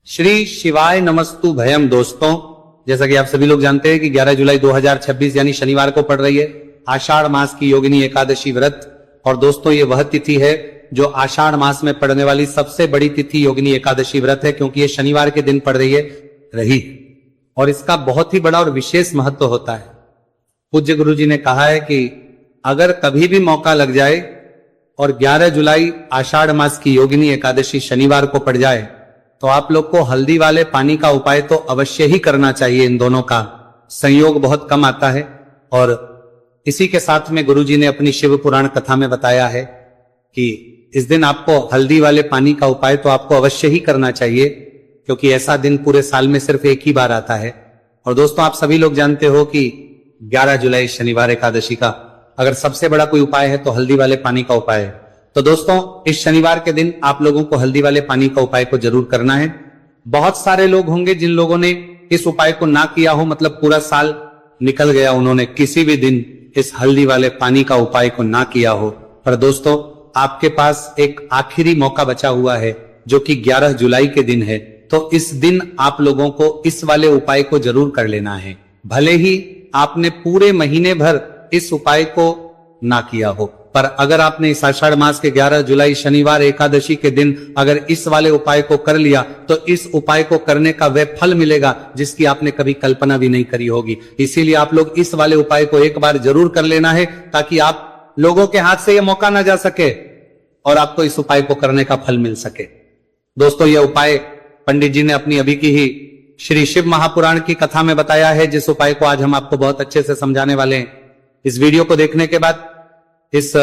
श्री शिवाय नमस्तु भयम। दोस्तों, जैसा कि आप सभी लोग जानते हैं कि 11 जुलाई 2026 यानी शनिवार को पड़ रही है आषाढ़ मास की योगिनी एकादशी व्रत। और दोस्तों, ये वह तिथि है जो आषाढ़ मास में पड़ने वाली सबसे बड़ी तिथि योगिनी एकादशी व्रत है, क्योंकि ये शनिवार के दिन पड़ रही और इसका बहुत ही बड़ा और विशेष महत्व होता है। पूज्य गुरु जी ने कहा है कि अगर कभी भी मौका लग जाए और 11 जुलाई आषाढ़ मास की योगिनी एकादशी शनिवार को पड़ जाए तो आप लोग को हल्दी वाले पानी का उपाय तो अवश्य ही करना चाहिए। इन दोनों का संयोग बहुत कम आता है। और इसी के साथ में गुरुजी ने अपनी शिव पुराण कथा में बताया है कि इस दिन आपको हल्दी वाले पानी का उपाय तो आपको अवश्य ही करना चाहिए, क्योंकि ऐसा दिन पूरे साल में सिर्फ एक ही बार आता है। और दोस्तों, आप सभी लोग जानते हो कि 11 जुलाई शनिवार एकादशी का अगर सबसे बड़ा कोई उपाय है तो हल्दी वाले पानी का उपाय है। तो दोस्तों, इस शनिवार के दिन आप लोगों को हल्दी वाले पानी का उपाय को जरूर करना है। बहुत सारे लोग होंगे जिन लोगों ने इस उपाय को ना किया हो, मतलब पूरा साल निकल गया, उन्होंने किसी भी दिन इस हल्दी वाले पानी का उपाय को ना किया हो। पर दोस्तों, आपके पास एक आखिरी मौका बचा हुआ है जो कि 11 जुलाई के दिन है। तो इस दिन आप लोगों को इस वाले उपाय को जरूर कर लेना है, भले ही आपने पूरे महीने भर इस उपाय को ना किया हो। पर अगर आपने इस आषाढ़ मास के 11 जुलाई शनिवार एकादशी के दिन अगर इस वाले उपाय को कर लिया तो इस उपाय को करने का वह फल मिलेगा जिसकी आपने कभी कल्पना भी नहीं करी होगी। इसीलिए आप लोग इस वाले उपाय को एक बार जरूर कर लेना है, ताकि आप लोगों के हाथ से यह मौका ना जा सके और आपको इस उपाय को करने का फल मिल सके। दोस्तों, यह उपाय पंडित जी ने अपनी अभी की ही श्री शिव महापुराण की कथा में बताया है, जिस उपाय को आज हम आपको बहुत अच्छे से समझाने वाले हैं। इस वीडियो को देखने के बाद इस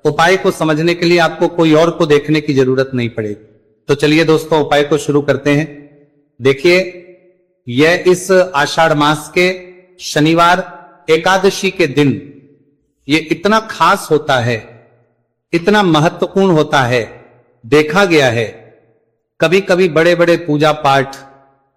उपाय को समझने के लिए आपको कोई और को देखने की जरूरत नहीं पड़ेगी। तो चलिए दोस्तों, उपाय को शुरू करते हैं। देखिए, यह इस आषाढ़ मास के शनिवार एकादशी के दिन ये इतना खास होता है, इतना महत्वपूर्ण होता है। देखा गया है कभी कभी बड़े बड़े पूजा पाठ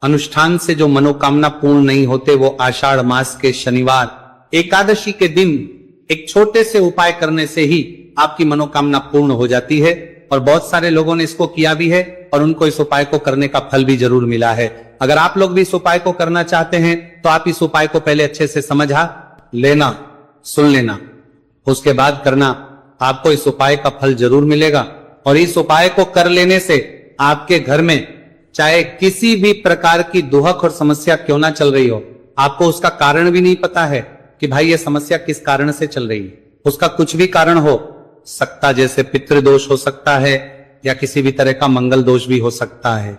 अनुष्ठान से जो मनोकामना पूर्ण नहीं होते, वो आषाढ़ मास के शनिवार एकादशी के दिन एक छोटे से उपाय करने से ही आपकी मनोकामना पूर्ण हो जाती है। और बहुत सारे लोगों ने इसको किया भी है और उनको इस उपाय को करने का फल भी जरूर मिला है। अगर आप लोग भी इस उपाय को करना चाहते हैं तो आप इस उपाय को पहले अच्छे से समझा लेना, सुन लेना, उसके बाद करना। आपको इस उपाय का फल जरूर मिलेगा। और इस उपाय को कर लेने से आपके घर में चाहे किसी भी प्रकार की दुहक और समस्या क्यों ना चल रही हो, आपको उसका कारण भी नहीं पता है कि भाई ये समस्या किस कारण से चल रही है, उसका कुछ भी कारण हो सकता, जैसे पितृदोष हो सकता है या किसी भी तरह का मंगल दोष भी हो सकता है।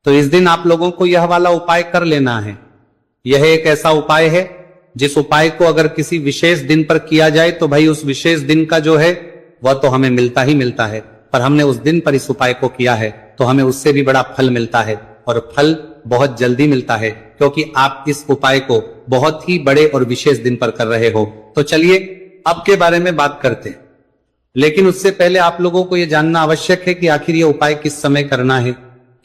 तो इस दिन आप लोगों को यह वाला उपाय कर लेना है। यह एक ऐसा उपाय है जिस उपाय को अगर किसी विशेष दिन पर किया जाए तो भाई उस विशेष दिन का जो है वह तो हमें मिलता ही मिलता है। पर हमने उस दिन पर इस उपाय को किया है तो हमें उससे भी बड़ा फल मिलता है, और फल बहुत जल्दी मिलता है, क्योंकि आप इस उपाय को बहुत ही बड़े और विशेष दिन पर कर रहे हो। तो चलिए अब के बारे में बात करते हैं। लेकिन उससे पहले आप लोगों को यह जानना आवश्यक है कि आखिर ये उपाय किस समय करना है,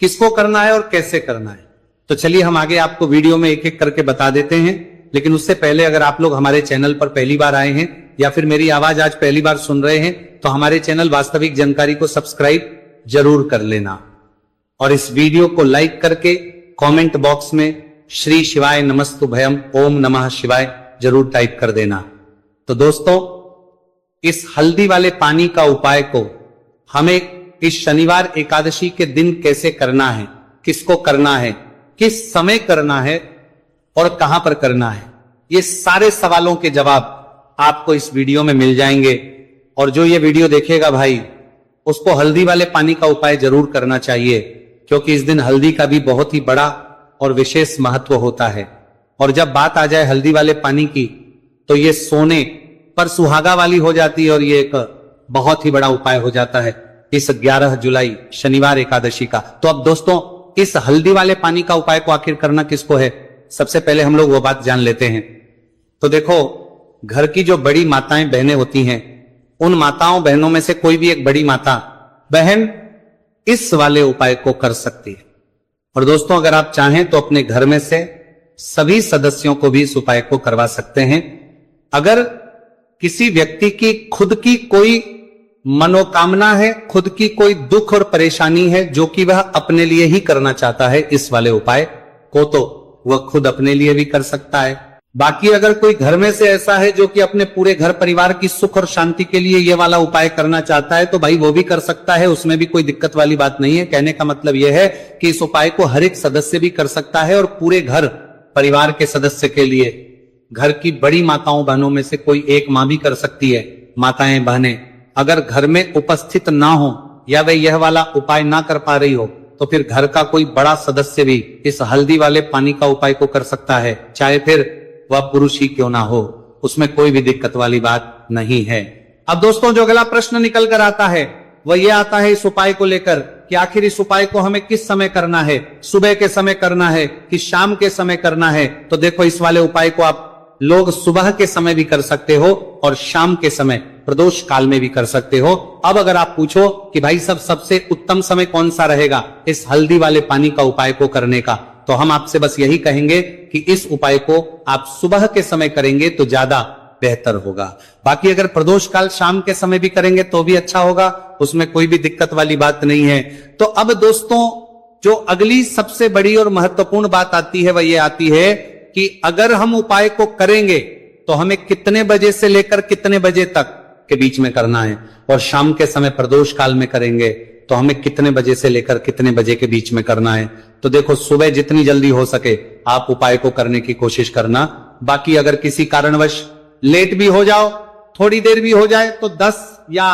किसको करना है और कैसे करना है। तो चलिए हम आगे आपको वीडियो में एक एक करके बता देते हैं। लेकिन उससे पहले अगर आप लोग हमारे चैनल पर पहली बार आए हैं या फिर मेरी आवाज आज पहली बार सुन रहे हैं तो हमारे चैनल वास्तविक जानकारी को सब्सक्राइब जरूर कर लेना, और इस वीडियो को लाइक करके कमेंट बॉक्स में श्री शिवाय नमस्तु भयम ओम नमः शिवाय जरूर टाइप कर देना। तो दोस्तों, इस हल्दी वाले पानी का उपाय को हमें इस शनिवार एकादशी के दिन कैसे करना है, किसको करना है, किस समय करना है और कहां पर करना है, ये सारे सवालों के जवाब आपको इस वीडियो में मिल जाएंगे। और जो ये वीडियो देखेगा भाई, उसको हल्दी वाले पानी का उपाय जरूर करना चाहिए, क्योंकि इस दिन हल्दी का भी बहुत ही बड़ा और विशेष महत्व होता है। और जब बात आ जाए हल्दी वाले पानी की तो ये सोने पर सुहागा वाली हो जाती है, और ये एक बहुत ही बड़ा उपाय हो जाता है इस 11 जुलाई शनिवार एकादशी का। तो अब दोस्तों, इस हल्दी वाले पानी का उपाय को आखिर करना किसको है, सबसे पहले हम लोग वो बात जान लेते हैं। तो देखो, घर की जो बड़ी माताएं बहनें होती हैं, उन माताओं बहनों में से कोई भी एक बड़ी माता बहन इस वाले उपाय को कर सकती है। और दोस्तों, अगर आप चाहें तो अपने घर में से सभी सदस्यों को भी इस उपाय को करवा सकते हैं। अगर किसी व्यक्ति की खुद की कोई मनोकामना है, खुद की कोई दुख और परेशानी है जो कि वह अपने लिए ही करना चाहता है, इस वाले उपाय को तो वह खुद अपने लिए भी कर सकता है। बाकी अगर कोई घर में से ऐसा है जो कि अपने पूरे घर परिवार की सुख और शांति के लिए ये वाला उपाय करना चाहता है, तो भाई वो भी कर सकता है, उसमें भी कोई दिक्कत वाली बात नहीं है। कहने का मतलब यह है कि इस उपाय को हर एक सदस्य भी कर सकता है और पूरे घर परिवार के सदस्य के लिए, घर की बड़ी माताओं बहनों में से कोई एक मां भी कर सकती है। माताएं बहनें अगर घर में उपस्थित ना हो या वे यह वाला उपाय ना कर पा रही हो, तो फिर घर का कोई बड़ा सदस्य भी इस हल्दी वाले पानी का उपाय को कर सकता है, चाहे फिर वह पुरुष ही क्यों ना हो, उसमें कोई भी दिक्कत वाली बात नहीं है। अब दोस्तों, जो अगला प्रश्न निकल कर आता है वह यह आता है इस उपाय को लेकर कि आखिर इस उपाय को हमें किस समय करना है, सुबह के समय करना है कि शाम के समय करना है। तो देखो, इस वाले उपाय को आप लोग सुबह के समय भी कर सकते हो और शाम के समय प्रदोष काल में भी कर सकते हो। अब अगर आप पूछो कि भाई सबसे उत्तम समय कौन सा रहेगा इस हल्दी वाले पानी का उपाय को करने का, तो हम आपसे बस यही कहेंगे कि इस उपाय को आप सुबह के समय करेंगे तो ज्यादा बेहतर होगा। बाकी अगर प्रदोष काल शाम के समय भी करेंगे तो भी अच्छा होगा, उसमें कोई भी दिक्कत वाली बात नहीं है। तो अब दोस्तों, जो अगली सबसे बड़ी और महत्वपूर्ण बात आती है वह ये आती है कि अगर हम उपाय को करेंगे तो हमें कितने बजे से लेकर कितने बजे तक के बीच में करना है, और शाम के समय प्रदोष काल में करेंगे तो हमें कितने बजे से लेकर कितने बजे के बीच में करना है। तो देखो, सुबह जितनी जल्दी हो सके आप उपाय को करने की कोशिश करना। बाकी अगर किसी कारणवश लेट भी हो जाओ, थोड़ी देर भी हो जाए, तो 10 या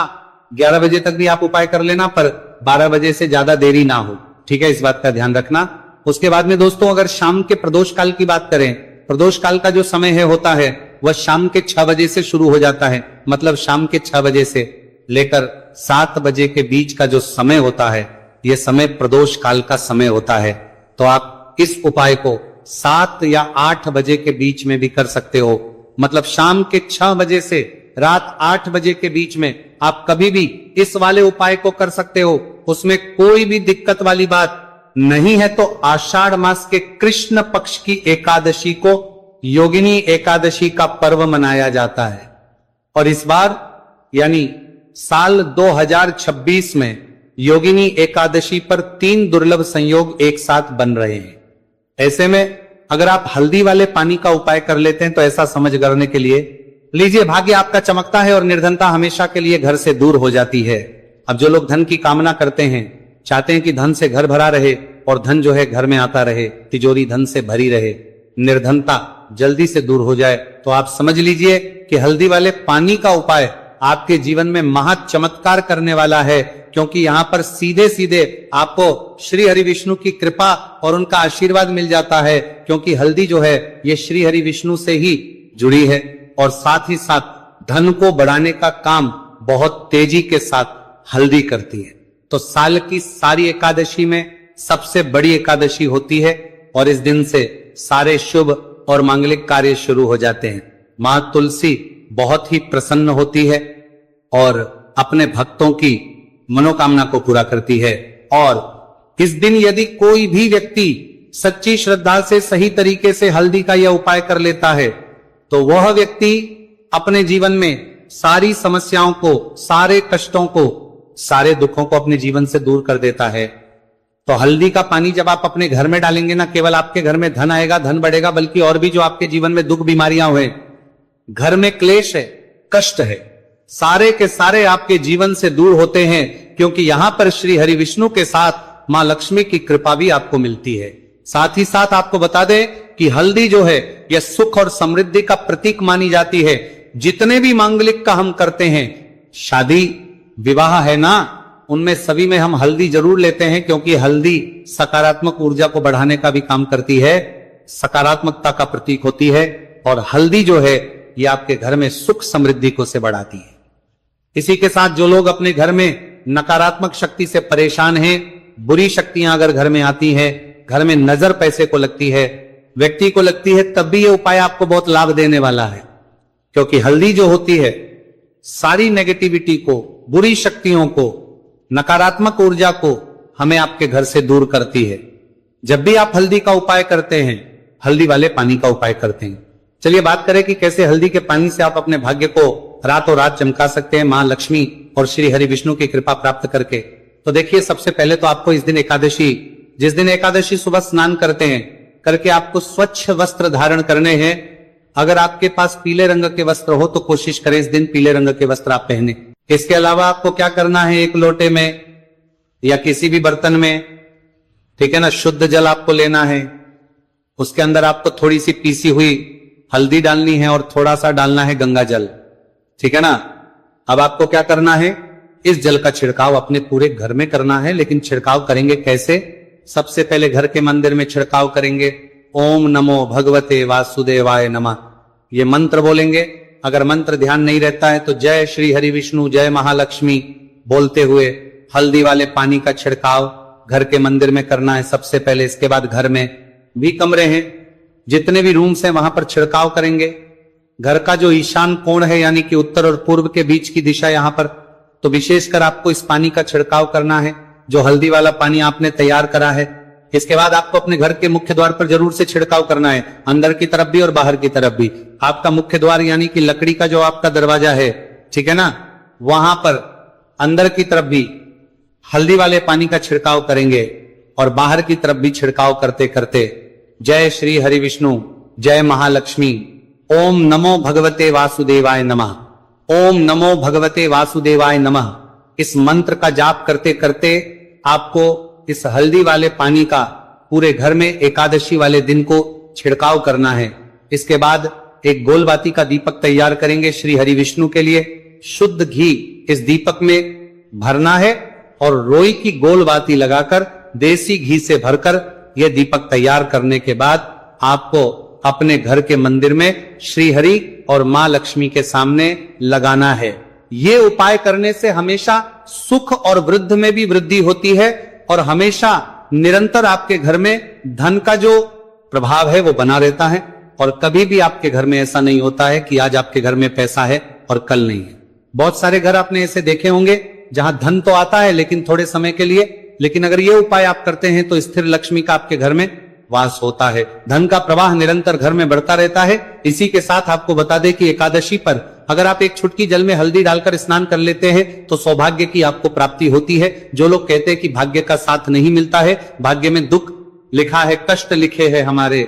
11 बजे तक भी आप उपाय कर लेना, पर 12 बजे से ज्यादा देरी ना हो, ठीक है, इस बात का ध्यान रखना। उसके बाद में दोस्तों, अगर शाम के प्रदोष काल की बात करें, प्रदोष काल का जो समय है होता है वह शाम के 6 बजे से शुरू हो जाता है। मतलब शाम के 6 बजे से लेकर 7 बजे के बीच का जो समय होता है, यह समय प्रदोष काल का समय होता है। तो आप इस उपाय को 7 या 8 बजे के बीच में भी कर सकते हो। मतलब शाम के 6 बजे से रात 8 बजे के बीच में आप कभी भी इस वाले उपाय को कर सकते हो, उसमें कोई भी दिक्कत वाली बात नहीं है। तो आषाढ़ मास के कृष्ण पक्ष की एकादशी को योगिनी एकादशी का पर्व मनाया जाता है, और इस बार यानी साल 2026 में योगिनी एकादशी पर 3 दुर्लभ संयोग एक साथ बन रहे हैं। ऐसे में अगर आप हल्दी वाले पानी का उपाय कर लेते हैं तो ऐसा समझ करने के लिए लीजिए, भाग्य आपका चमकता है और निर्धनता हमेशा के लिए घर से दूर हो जाती है। अब जो लोग धन की कामना करते हैं, चाहते हैं कि धन से घर भरा रहे और धन जो है घर में आता रहे, तिजोरी धन से भरी रहे, निर्धनता जल्दी से दूर हो जाए, तो आप समझ लीजिए कि हल्दी वाले पानी का उपाय आपके जीवन में महा चमत्कार करने वाला है। क्योंकि यहां पर सीधे सीधे आपको श्री हरि विष्णु की कृपा और उनका आशीर्वाद मिल जाता है, क्योंकि हल्दी जो है ये श्री हरि विष्णु से ही जुड़ी है, और साथ ही साथ धन को बढ़ाने का काम बहुत तेजी के साथ हल्दी करती है। तो साल की सारी एकादशी में सबसे बड़ी एकादशी होती है, और इस दिन से सारे शुभ और मांगलिक कार्य शुरू हो जाते हैं। मां तुलसी बहुत ही प्रसन्न होती है और अपने भक्तों की मनोकामना को पूरा करती है। और इस दिन यदि कोई भी व्यक्ति सच्ची श्रद्धा से सही तरीके से हल्दी का यह उपाय कर लेता है, तो वह व्यक्ति अपने जीवन में सारी समस्याओं को, सारे कष्टों को, सारे दुखों को अपने जीवन से दूर कर देता है। तो हल्दी का पानी जब आप अपने घर में डालेंगे ना, केवल आपके घर में धन आएगा, धन बढ़ेगा, बल्कि और भी जो आपके जीवन में दुख बीमारियां हुए, घर में क्लेश है, कष्ट है, सारे के सारे आपके जीवन से दूर होते हैं। क्योंकि यहां पर श्री हरि विष्णु के साथ मां लक्ष्मी की कृपा भी आपको मिलती है। साथ ही साथ आपको बता दें कि हल्दी जो है यह सुख और समृद्धि का प्रतीक मानी जाती है। जितने भी मांगलिक का हम करते हैं, शादी विवाह है ना, उनमें सभी में हम हल्दी जरूर लेते हैं, क्योंकि हल्दी सकारात्मक ऊर्जा को बढ़ाने का भी काम करती है, सकारात्मकता का प्रतीक होती है, और हल्दी जो है ये आपके घर में सुख समृद्धि को से बढ़ाती है। इसी के साथ जो लोग अपने घर में नकारात्मक शक्ति से परेशान हैं, बुरी शक्तियां अगर घर में आती हैं, घर में नजर पैसे को लगती है, व्यक्ति को लगती है, तब भी ये उपाय आपको बहुत लाभ देने वाला है। क्योंकि हल्दी जो होती है सारी नेगेटिविटी को, बुरी शक्तियों को, नकारात्मक ऊर्जा को हमें आपके घर से दूर करती है। जब भी आप हल्दी का उपाय करते हैं, हल्दी वाले पानी का उपाय करते हैं, चलिए बात करें कि कैसे हल्दी के पानी से आप अपने भाग्य को रातों रात चमका सकते हैं, मां लक्ष्मी और श्री हरि विष्णु की कृपा प्राप्त करके। तो देखिए, सबसे पहले तो आपको इस दिन एकादशी, जिस दिन एकादशी सुबह स्नान करते हैं, करके आपको स्वच्छ वस्त्र धारण करने हैं। अगर आपके पास पीले रंग के वस्त्र हो तो कोशिश करें इस दिन पीले रंग के वस्त्र आप पहने। इसके अलावा आपको क्या करना है, एक लोटे में या किसी भी बर्तन में, ठीक है ना, शुद्ध जल आपको लेना है। उसके अंदर आपको थोड़ी सी पीसी हुई हल्दी डालनी है और थोड़ा सा डालना है गंगा जल, ठीक है ना। अब आपको क्या करना है, इस जल का छिड़काव अपने पूरे घर में करना है। लेकिन छिड़काव करेंगे कैसे? सबसे पहले घर के मंदिर में छिड़काव करेंगे। ओम नमो भगवते वासुदेवाय नमः, ये मंत्र बोलेंगे। अगर मंत्र ध्यान नहीं रहता है तो जय श्री हरि विष्णु, जय महालक्ष्मी बोलते हुए हल्दी वाले पानी का छिड़काव घर के मंदिर में करना है सबसे पहले। इसके बाद घर में भी कमरे हैं, जितने भी रूम्स हैं, वहां पर छिड़काव करेंगे। घर का जो ईशान कोण है, यानी कि उत्तर और पूर्व के बीच की दिशा, यहां पर तो विशेषकर आपको इस पानी का छिड़काव करना है, जो हल्दी वाला पानी आपने तैयार करा है। इसके बाद आपको अपने घर के मुख्य द्वार पर जरूर से छिड़काव करना है, अंदर की तरफ भी और बाहर की तरफ भी। आपका मुख्य द्वार यानी कि लकड़ी का जो आपका दरवाजा है, ठीक है ना, वहां पर अंदर की तरफ भी हल्दी वाले पानी का छिड़काव करेंगे और बाहर की तरफ भी छिड़काव करते करते जय श्री हरि विष्णु, जय महालक्ष्मी, ओम नमो भगवते वासुदेवाय नमः, ओम नमो भगवते वासुदेवाय नमः, इस मंत्र का जाप करते करते आपको इस हल्दी वाले पानी का पूरे घर में एकादशी वाले दिन को छिड़काव करना है। इसके बाद एक गोलबाती का दीपक तैयार करेंगे श्री हरि विष्णु के लिए। शुद्ध घी इस दीपक में भरना है और रोई की गोलबाती लगाकर देसी घी से भरकर यह दीपक तैयार करने के बाद आपको अपने घर के मंदिर में श्री हरि और मां लक्ष्मी के सामने लगाना है। ये उपाय करने से हमेशा सुख और वृद्धि में भी वृद्धि होती है और हमेशा निरंतर आपके घर में धन का जो प्रभाव है वो बना रहता है। और कभी भी आपके घर में ऐसा नहीं होता है कि आज आपके घर में पैसा है और कल नहीं है। बहुत सारे घर आपने ऐसे देखे होंगे जहां धन तो आता है लेकिन थोड़े समय के लिए, लेकिन अगर ये उपाय आप करते हैं तो स्थिर लक्ष्मी का आपके घर में वास होता है, धन का प्रवाह निरंतर घर में बढ़ता रहता है। इसी के साथ आपको बता दें कि एकादशी पर अगर आप एक चुटकी जल में हल्दी डालकर स्नान कर लेते हैं तो सौभाग्य की आपको प्राप्ति होती है। जो लोग कहते हैं कि भाग्य का साथ नहीं मिलता है, भाग्य में दुख लिखा है, कष्ट लिखे हैं हमारे,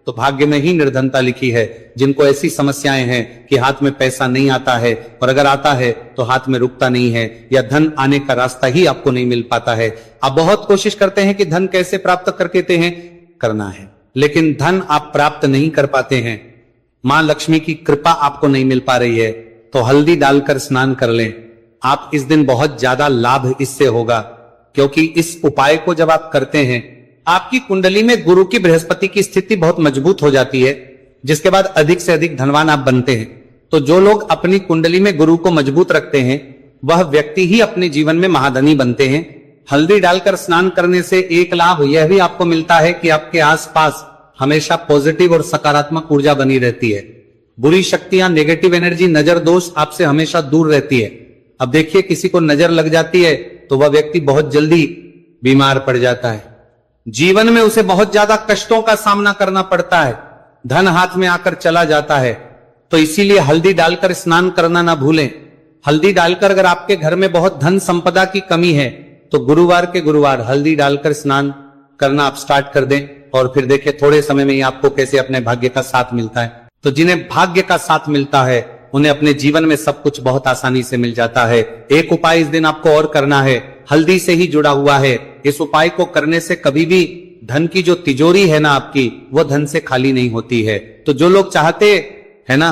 तो भाग्य में ही निर्धनता लिखी है। जिनको ऐसी समस्याएं हैं कि हाथ में पैसा नहीं आता है और अगर आता है तो हाथ में रुकता नहीं है या धन आने का रास्ता ही आपको नहीं मिल पाता है। आप बहुत कोशिश करते हैं कि धन कैसे प्राप्त करते हैं, करना है, लेकिन धन आप प्राप्त नहीं कर पाते हैं, मां लक्ष्मी की कृपा आपको नहीं मिल पा रही है, तो हल्दी डालकर स्नान कर लें। आप इस दिन बहुत ज्यादा लाभ इससे होगा, क्योंकि इस उपाय को जब आप करते हैं आपकी कुंडली में गुरु की बृहस्पति की स्थिति बहुत मजबूत हो जाती है, जिसके बाद अधिक से अधिक धनवान आप बनते हैं। तो जो लोग अपनी कुंडली में गुरु को मजबूत रखते हैं वह व्यक्ति ही अपने जीवन में महाधनी बनते हैं। हल्दी डालकर स्नान करने से एक लाभ यह भी आपको मिलता है कि आपके आसपास हमेशा पॉजिटिव और सकारात्मक ऊर्जा बनी रहती है। बुरी शक्तियां, नेगेटिव एनर्जी, नजर दोष आपसे हमेशा दूर रहती है। अब देखिए, किसी को नजर लग जाती है तो वह व्यक्ति बहुत जल्दी बीमार पड़ जाता है, जीवन में उसे बहुत ज्यादा कष्टों का सामना करना पड़ता है, धन हाथ में आकर चला जाता है। तो इसीलिए हल्दी डालकर स्नान करना ना भूलें। हल्दी डालकर अगर आपके घर में बहुत धन संपदा की कमी है तो गुरुवार के गुरुवार हल्दी डालकर स्नान करना आप स्टार्ट कर दें और फिर देखिए थोड़े समय में ही आपको कैसे अपने भाग्य का साथ मिलता है। तो जिन्हें भाग्य का साथ मिलता है उन्हें अपने जीवन में सब कुछ बहुत आसानी से मिल जाता है। एक उपाय इस दिन आपको और करना है, हल्दी से ही जुड़ा हुआ है। इस उपाय को करने से कभी भी धन की जो तिजोरी है ना आपकी, वो धन से खाली नहीं होती है। तो जो लोग चाहते है ना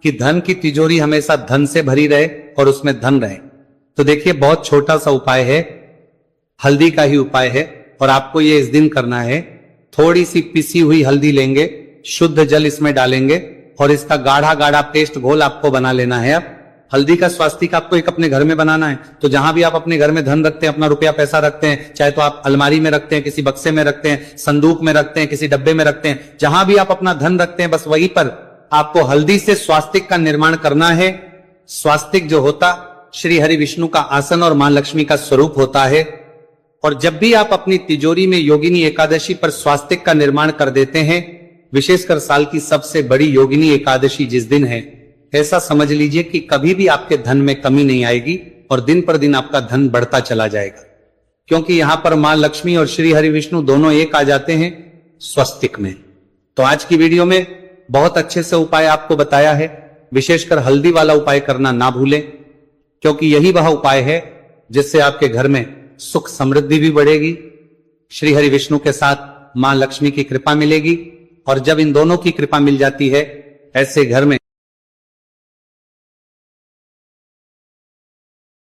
कि धन की तिजोरी हमेशा धन से भरी रहे और उसमें धन रहे, तो देखिए बहुत छोटा सा उपाय है, हल्दी का ही उपाय है और आपको ये इस दिन करना है। थोड़ी सी पिसी हुई हल्दी लेंगे, शुद्ध जल इसमें डालेंगे और इसका गाढ़ा गाढ़ा पेस्ट घोल आपको बना लेना है। अब हल्दी का स्वास्तिक आपको एक अपने घर में बनाना है। तो जहां भी आप अपने घर में धन रखते हैं, अपना रुपया पैसा रखते हैं, चाहे तो आप अलमारी में रखते हैं, किसी बक्से में रखते हैं, संदूक में रखते हैं, किसी डब्बे में रखते हैं, जहां भी आप अपना धन रखते हैं, बस वहीं पर आपको हल्दी से स्वास्तिक का निर्माण करना है। स्वास्तिक जो होता श्री हरि विष्णु का आसन और मां लक्ष्मी का स्वरूप होता है। और जब भी आप अपनी तिजोरी में योगिनी एकादशी पर स्वास्तिक का निर्माण कर देते हैं, विशेषकर साल की सबसे बड़ी योगिनी एकादशी जिस दिन है, ऐसा समझ लीजिए कि कभी भी आपके धन में कमी नहीं आएगी। और दिन पर दिन आपका धन बढ़ता चला जाएगा, क्योंकि यहां पर मां लक्ष्मी और श्री हरि विष्णु दोनों एक आ जाते हैं स्वस्तिक में। तो आज की वीडियो में बहुत अच्छे से उपाय आपको बताया है। विशेषकर हल्दी वाला उपाय करना ना भूलें, क्योंकि यही वह उपाय है जिससे आपके घर में सुख समृद्धि भी बढ़ेगी, श्री हरि विष्णु के साथ मां लक्ष्मी की कृपा मिलेगी, और जब इन दोनों की कृपा मिल जाती है, ऐसे घर में